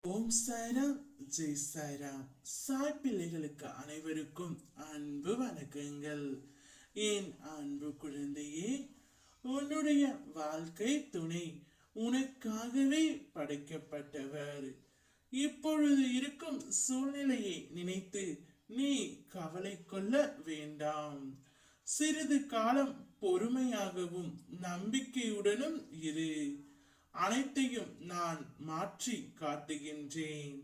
ஓம் சாய்ராம் ஜெய் சாய்ராம். சாய் பிள்ளைகளுக்கு அனைவருக்கும் அன்பு வணக்கங்கள். என் அன்பு குழந்தையே, உன்னுடைய வாழ்க்கை துணை உனக்காகவே படைக்கப்பட்டவர். இப்பொழுது இருக்கும் சூழ்நிலையை நினைத்து நீ கவலை கொள்ள வேண்டாம். சிறிது காலம் பொறுமையாகவும் நம்பிக்கையுடனும் இரு. அனைத்தையும் நான் மாற்றி காட்டுகின்றேன்.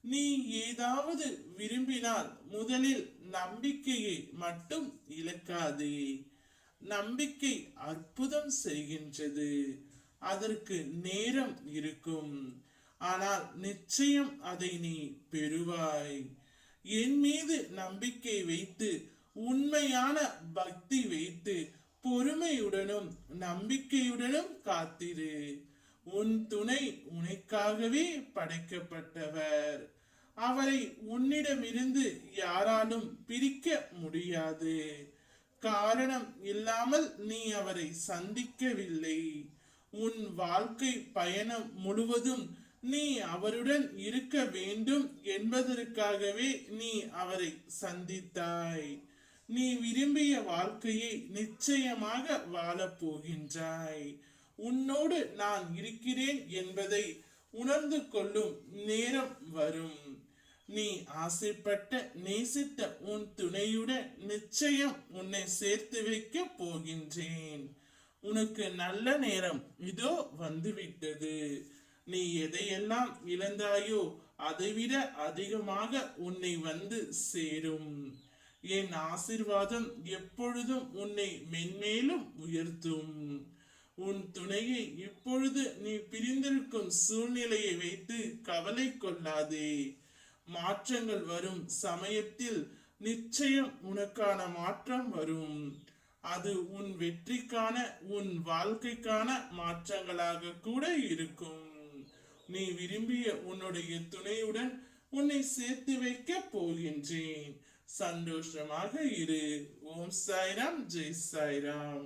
நீ ஏதாவது விரும்பினால் முதலில் நம்பிக்கையை மட்டும் இழக்காதே. நம்பிக்கை அற்புதம் செய்கின்றது. அதற்கு நேரம் இருக்கும், ஆனால் நிச்சயம் அதை நீ பெறுவாய். என் மீது நம்பிக்கை வைத்து, உண்மையான பக்தி வைத்து, பொறுமையுடனும் நம்பிக்கையுடனும் காத்திரு. உன் துணை உனக்காகவே படைக்கப்பட்டவர். அவரை உன்னிடமிருந்து யாராலும் பிரிக்க முடியாது. காரணம் இல்லாமல் நீ அவரை சந்திக்கவில்லை. உன் வாழ்க்கை பயணம் முழுவதும் நீ அவருடன் இருக்க வேண்டும் என்பதற்காகவே நீ அவரை சந்தித்தாய். நீ விரும்பிய வாழ்க்கையை நிச்சயமாக வாழப் போகின்றாய். உன்னோடு நான் இருக்கிறேன் என்பதை உணர்ந்து கொள்ளும் நேரம் வரும். நீ ஆசைப்பட்ட நேசித்த உன் துணையுடன் நிச்சயம் உன்னை சேர்த்து வைக்க போகின்றேன். உனக்கு நல்ல நேரம் இதோ வந்துவிட்டது. நீ எதையெல்லாம் இழந்தாயோ அதைவிட அதிகமாக உன்னை வந்து சேரும். என் ஆசிர்வாதம் எப்பொழுதும் உன்னை மென்மேலும் உயர்த்தும். உன் துணையை இப்பொழுது நீ பிரிந்திருக்கும் சூழ்நிலையை வைத்து கவலை கொள்ளாதே. மாற்றங்கள் வரும் சமயத்தில் நிச்சயம் உனக்கான மாற்றம் வரும். அது உன் வெற்றிக்கான, உன் வாழ்க்கைக்கான மாற்றங்களாக கூட இருக்கும். நீ விரும்பிய உன்னுடைய துணையுடன் உன்னை சேர்த்து வைக்க போகின்றேன். சந்தோஷமாக இரு. ஓம் சாய்ராம் ஜெய் சாய்ராம்.